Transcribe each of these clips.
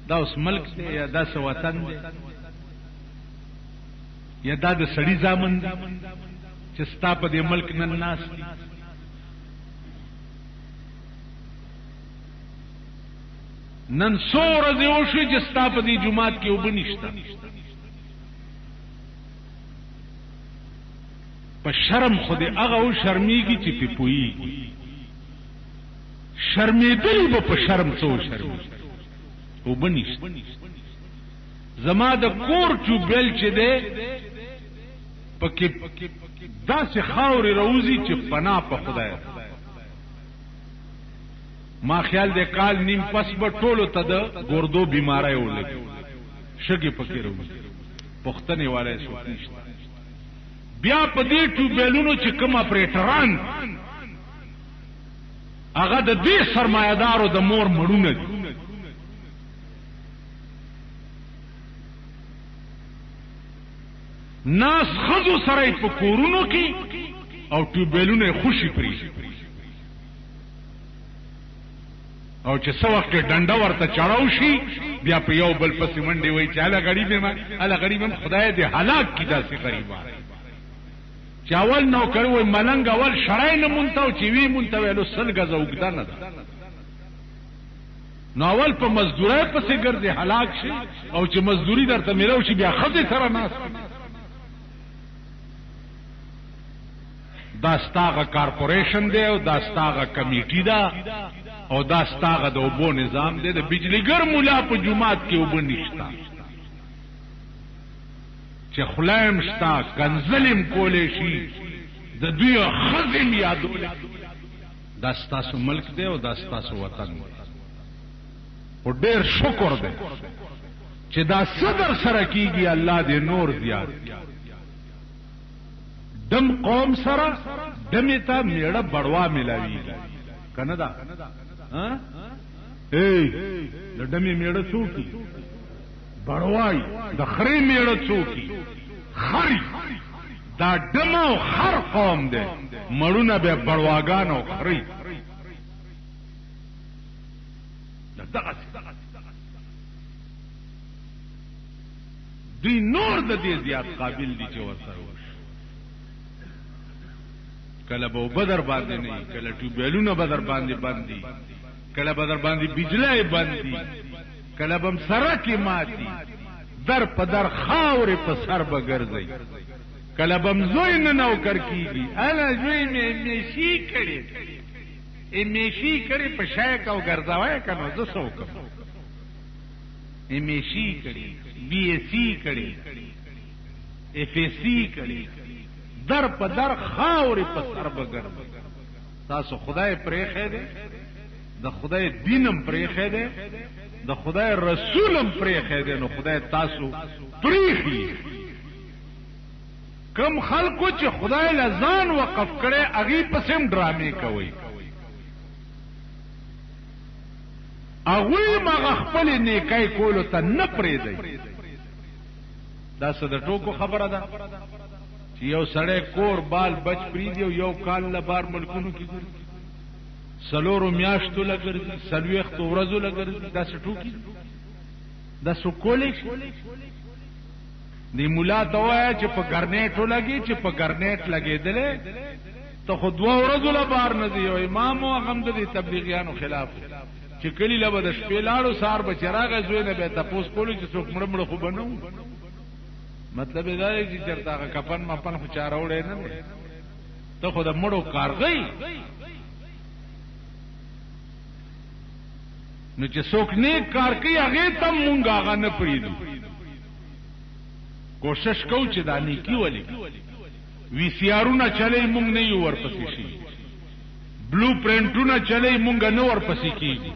دا اوس ملک دی یا دا څه وطن دی یا دا د سړي زامن دی چې ستا په دې ملک نن ناست دي. نن څو ورځې وشوې چې ستا په دې جومات کې اوبه نشته. په شرم خو دې هغه و شرمېږي چې پې پوهېږي. شرمېدلي به په شرم څه وشرمېږي. اوبه نشته. زما د کور ټیوبویل چې دی پکې داسې خاورې راوځي چې پناه په خدای. ما خیال دی کال نیم پس به ټولو ته د ګردو بیماری ولګي، شګې پکې راوځي، پوښتنې والی څوک نشته. بیا په دې ټیوبویلونو چې کوم اپریټران هغه د دې سرمایهدارو د مور مړونه دي. ناس خزو سره په کورونو کې او ټیوبویلونه خوشي پری او چې څو وخت ډنډه ورته چړاو شي بیا په یو بل پسې منډې وای چې اله غریب ما اله غریب خدای دې هلاک کی داسې غریبان. چاول نو کوي ملنګ اول شړای نه مونته چې وی مونته ویلو سل غزه وګدا نه ده. نو اول په مزدورای پسې ګرځي هلاک شي او چې مزدوري درته میراو شي بیا خزه سره ناس. دا ستاغه کارپوریشن دی او دا ستاغه کمیټی ده او دا ستاغه د اوبو نظام دی. د بجلیګر مولا په جماعت کې اوبه نشتا چې خلایم شتا کنزلم کولې شي د دوی خزم یادول. دا ستاسو ملک دی او دا ستاسو وطن دی. او ډېر شکر دی چې دا صدر سره کیږي. الله دې نور زیات دم قوم سره دمې ته میړه بړوا ملاویږي کنه دا د دمې میړه څوکي بړوای د خرې میړه څوکي خري دا دم او خر قوم دی. مړونه به بړواګان او خري دغه دوی نور د دې زیات قابل دي چې ورسره کله به بدر باندې نه کله ټیوبویلونه بدر باندې باندې کله بدر باندې بجلی باندې کله بم سرکې ماتي در په در خاورې په سر به ګرځي کله بم زوی نه نوکر کیږي انا زوی مې میشي کړي میشي کړي په شایک او ګرځاوای کنه زه څه وکم میشي کړي بی ایس سی کړي اف ایس سی کړي در په در خاورې په سر بګر. تاسو خدای پرېښی دی د خدای دینم پرېښی دی د خدای رسولم پرېښی دی نو خدای تاسو پرېښي. کم خلکو چې خدای له ځان وقف کړی هغې پسې هم ډرامې کوئ. هغوی هم هغه خپلې نیکۍ کولو ته نه پرېږدئ. دا څه د ټوکو خبره ده چې یو سړی کور بال بچ پریږدي او یو کال له بار ملکونو کې ګرځي څلورو میاشتو له ګرځي څلوېښتو ورځو له ګرځي. دا څه ټوکي دا څه کولی شي؟ دې ملا ته ووایه چې په ګرنیټ ولګي چې په ګرنیټ لګېدلی ته خو دوه ورځو له بار نه ځي. یو امام و هغه هم د دې تبلیغیانو خلاف چې کلي له به د شپې لاړو سهار به چې راغی زوی نه به یې تپوس کولو چې څوک مړه مړه خو به نه وو. مطلب دا دی چې چېرته هغه کفن مفن خو چا راوړی نه دی ته خو د مړو کارغی. نو چې څوک نیک کار کوي هغې ته هم مونږ هغه نه پرېږدو. کوشش کوو چې دا نیکي ولې وي سی آرونه چلی مونږ نه یو ورپسې شي بلو پرنټونه چلی مونږ نه ورپسې کېږي.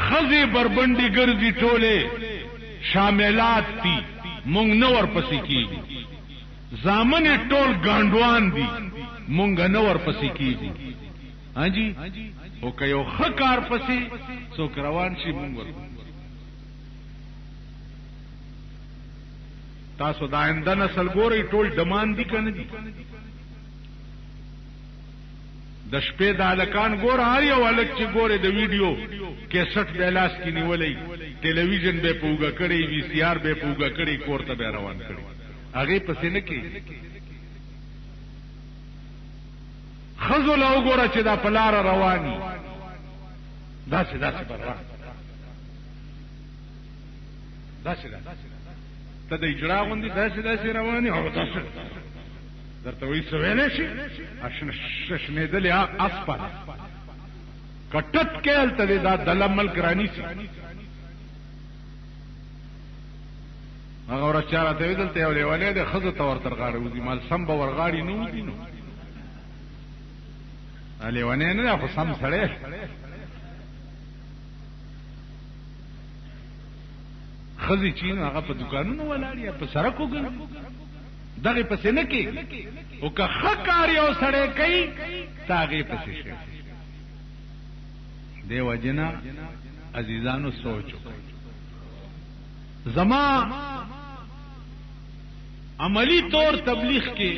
ښځې بربنډې ګرځي ټولې شاملات دي مونږ نه ورپسې کېږي. زامن ټول ګانډوان دي مونږ نه ورپسې کېږي. جی او که یو ښه کار پسې څوک روان شي مونږ تاسو د آینده نسل ګورئ ټول ډمان دي که نه دي؟ د شپې د هلکان ګوره، هر یو هلک چې ګوره د ویډیو کیسټ به لاس کې نیولی، ټلویزیون به په اوږه کړی، وی سی آر به په اوږه کړی، کور ته به روان کړی، هغې پسې نه کېږي. ښځو له وګوره چې دا په لاره رواني، داسې به روان، داسې ته د اجرا غوندې داسې رواني، او داسې درته وایي څه ویلی شي، ششنېدلې اسپه کټت کې هلته دی دا دله ملک رانیسي. هغه ورځ چا راته ویل دلته یو لیونی دی، ښځو ته ورتر غاړه وځي، مال سم به ورغاړي نه وځي. نو لیونی نه دی، خو سم سړی. ښځې چې نو هغه په دوکانونو ولاړي یا په سړک وګڼي، دغې پسې نه کېږي. او که ښه کار یو سړی کوي ته هغې پسې شي. دې وجې نه عزیزانو سوچ وکړئ. زما عملی طور تبلیغ کې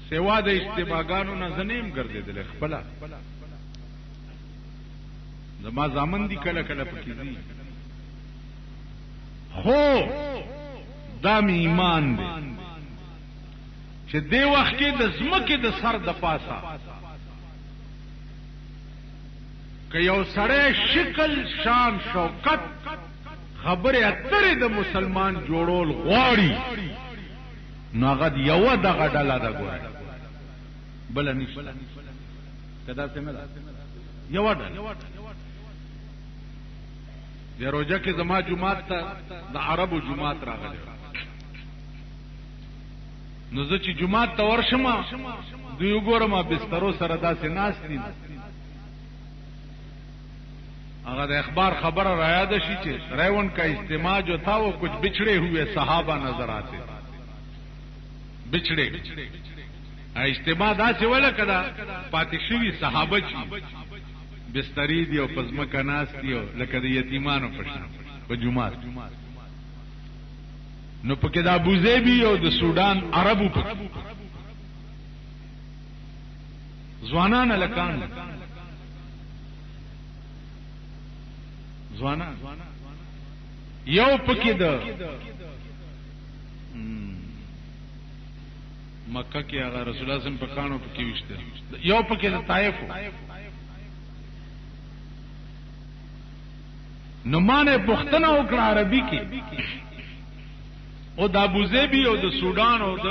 سوا د اجتماعګانو نه زه نه یم ګرځېدلی، خپله زما زامن دي کله کله پکې ځي، خو دا مې ایمان دی چې دې وخت کې د ځمکې د سر د پاسه که یو سړی شکل شان شوکت خبرې اترې د مسلمان جوړول غواړي، نو هغه یوه دغه ډله ده، ګوره بله نشته. که داسې نه ده، یوه ډله. د روژه کې زما جومات ته د عربو جومات راغلی، نو زه چې جومات ته ورشم دوی وګورم بسترو سره داسې ناست دي، هغه د اخبار خبر را یاد شي چې ریون کا اجتماع جو تھا وہ کچھ بچھڑے ہوئے صحابہ نظر آتے. بچھڑے اجتماع داسې ولکه پاتې شوي صحابه چې بستری دی او پزمکه ناست دی لکه د یتیمانو په شان په جومات. نو پکې د ابوظبي او د سودان عربو پکې ځوانان هلکان، ځوانان یو پکې د مکه کې هغه رسول الله صلی الله علیه وسلم په کانو پکې وشته، یو پکې د طائف. نو مانه پښتنه وکړه عربي کې، او د ابوظبي او د سودان او د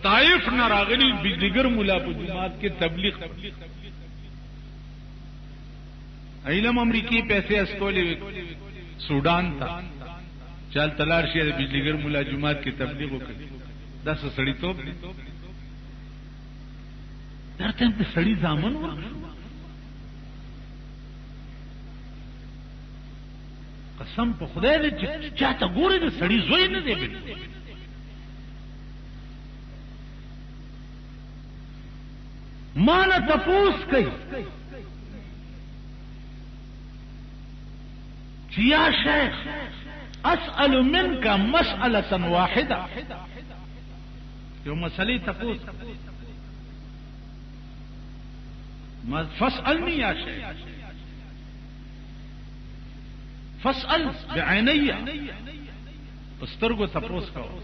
طائف نه راغلي بجلیګر مولا په جماعت کې تبلیغ. علم امریکای پیسې استولې سودان ته چل تلار شي د بجلیګر مولا جماعت کې تبلیغ وکړي. دا څه سړی توپ دی؟ درته د سړی ځامن ورکړو. قسم په خدای دې چې چاته ګورې د سړی زوی نه دی. ما نه تپوس کوي چې یا شیخ اسأل منك مسألة واحدة، یو مسئلې تپوس فاسألني یا شیخ، فاسأل بعینیه، استرګو تپوس کو.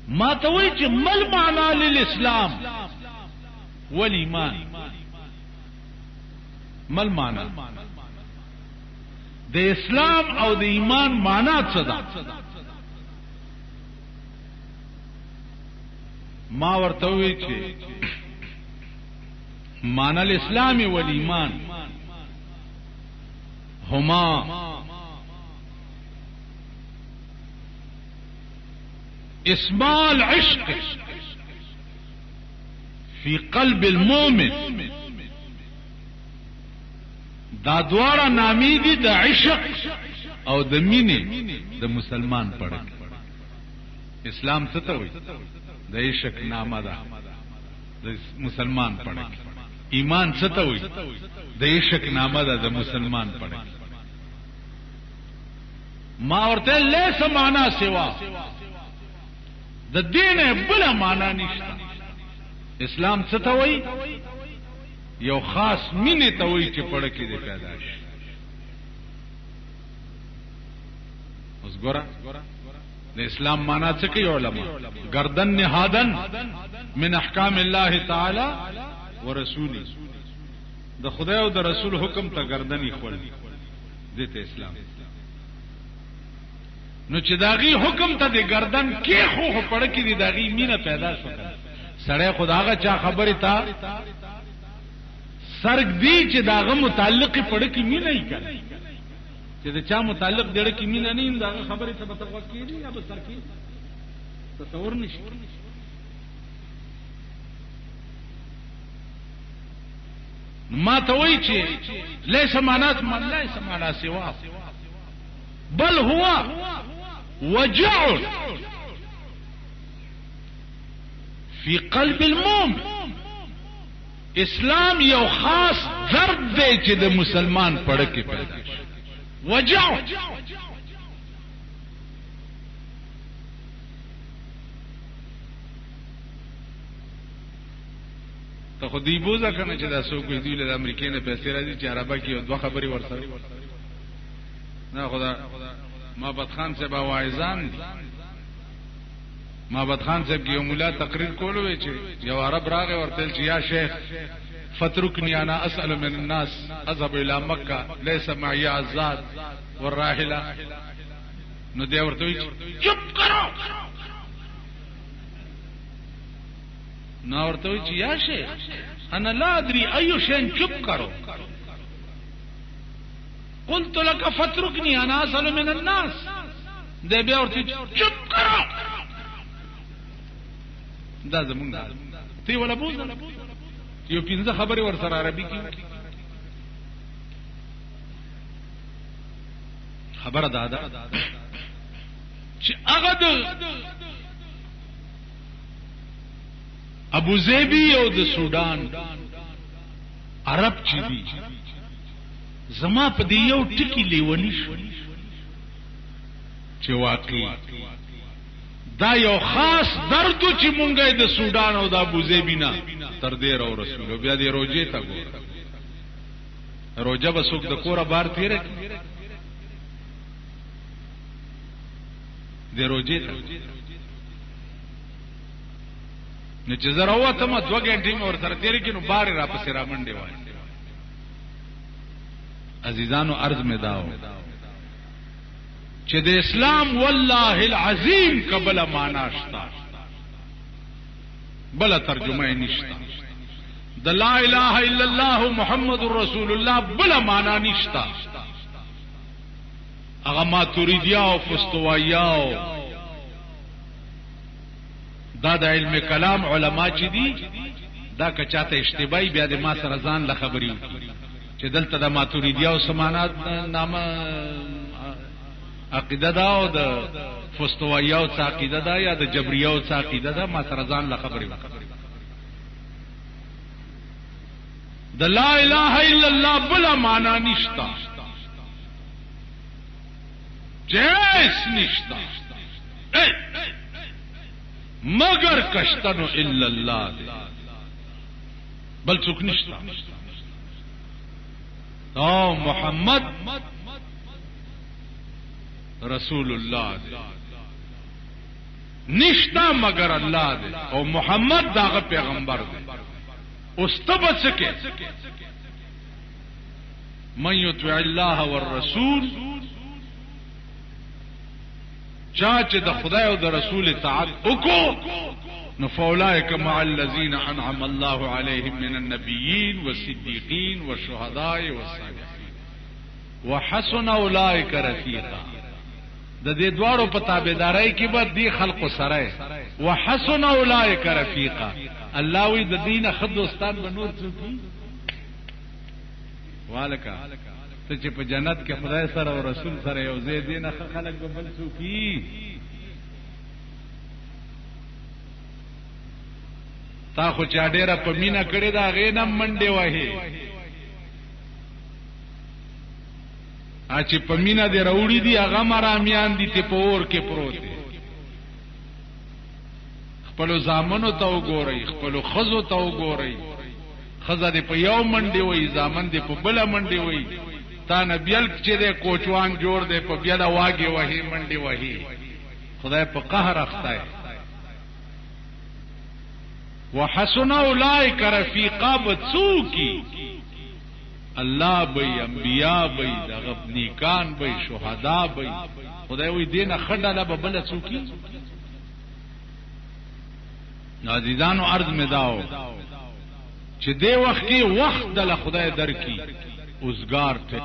ما ته وایي چې مل معنا للاسلام والایمان، مل معنا د اسلام او د ایمان معنا څه ده؟ ما ورته وی چې معنا الاسلام والایمان هما اسماء العشق في قلب المؤمن. دا دوارا نامی دی د عشق او د مینې د مسلمان پړک. اسلام څه ته وایي؟ د عشق نامه ده د مسلمان پړک. ایمان څه ته وایي؟ د عشق نامه ده د مسلمان پړک. ما ورته لیس معنا سوا د دین بل معنا نشته. اسلام څه ته وایي؟ یو خاص مینه ته وایي چې پړه کې دې پیدا شي. اوس ګوره د اسلام معنا څه کوي علما؟ گردن نهادن من احکام الله تعالی ورسوله، د خدای او د رسول حکم ته گردن خول دې ته اسلام. نو چې داغي حکم ته د گردن کې خو پړه کې دې داغي مینه پیدا شو. سړی خداغه چا خبره تا سرګ دی چې داغه متعلق پړه کې مینه یې کړ، چې دا چا متعلق دړه کې مینه نه ایم داغه خبره ته به توقع کیږي یا به سر کې تصور نشي. ما ته وایي چې ليس معنات من ليس معنى سوا بل هو وجع فی قلب المؤمن. اسلام یو خاص درد دی چې د مسلمان پړه کې پیدا شي. وجع ته خو دی بوزه کنه چې دا څوک دی له امریکای نه پیسې راځي چې عربه کې دوه خبرې ورسره نه. خدا محمد خان صاحب واعظان دي. محمد خان صاحب یو مولا تقریر کولو وی چې یو عرب راغی ورته چې یا شیخ فتركني انا اسال من الناس اذهب الى مكه ليس معي عزاد والراحله. نو دی ورته وی چپ کرو. نو ورته وی چې یا شیخ انا لا ادري اي شيء چپ کرو. قلت لك فتركني انا اسال من الناس. دی بیا ورته چپ کرو. دا زمونږ تی ولا بوز یو پینځه خبرې ور سره عربي کې خبره دادا چې هغه د ابو زیبی او د سودان عرب چې دي زما په دی یو ټکی لیونی شو چې واقعي دا یو خاص درد چې مونږه د سودان او د ابو زیبی نه تر دې او رسول بیا دې روزه ته ګور. روزه به څوک د کوره بار تیرې دې روزه ته نه چې زره وته ما 2 غنټې مې ور سره تیرې کینو بار را پسې را منډې وای. عزیزانو عرض مې داو چې د اسلام والله العظیم قبل معنا شتا بل ترجمه نشتا. د لا اله الا الله محمد رسول الله بل معنا نشتا. هغه ماتوریدیا او فستوایاو دا د علم کلام علما چې دي دا که چاته اشتباهي بیا د ما سره ځان له خبرې وکړي چې دلته د ماتوریدیا او سمانات نامه عقیده دا او د فستوایاو څخه عقیده دا یا د جبریاو څخه عقیده دا ما سره ځان له خبرې وکړي. د لا اله الا الله بلا معنا نشتا جیس نشتا مگر کشتنو الا الله دے بل څوک نشتا. او محمد رسول الله دے نشتا مگر الله دے او محمد داغه پیغمبر دے. استبد سکے من یطیع الله والرسول چاچ د خدای او د رسول اطاعت وکړو نو فاولئک مع الذین انعم الله علیهم من النبیین والصدیقین والشهداء والصالحین وحسن اولئک رفیقا. د دې دواړو په تابعدارۍ کې به دی خلق سره وحسن اولئک رفیقا. الله وی د دینه خد دوستان به نور څوک والکا ته چې په جنت کې خدای سره او رسول سره یو ځای دینه خلق به بل څوک تا خو چا ډیره په مینا کړی دا غینم منډه وهي چې په مینا دې راوړي دي هغه مرامیان دي ته په اور کې پروت دي خپل زامنو ته وګورئ خپل خزو ته وګورئ خزه دې په یو منډي وای زامن دې په بل منډي وای تا نه بیل چې دې کوچوان جوړ دې په بیل واګي وਹੀ منډي وਹੀ خدای په قهر اخته وحسن اولئک رفیقا بڅوکی الله بی انبیاء بی دغه نیکان بی شهدا بی خدای وی دینه خډاله به بل څوکی عزیزانو عرض می داو چې دی وخت کې وخت د خدای درکې اوسګار ته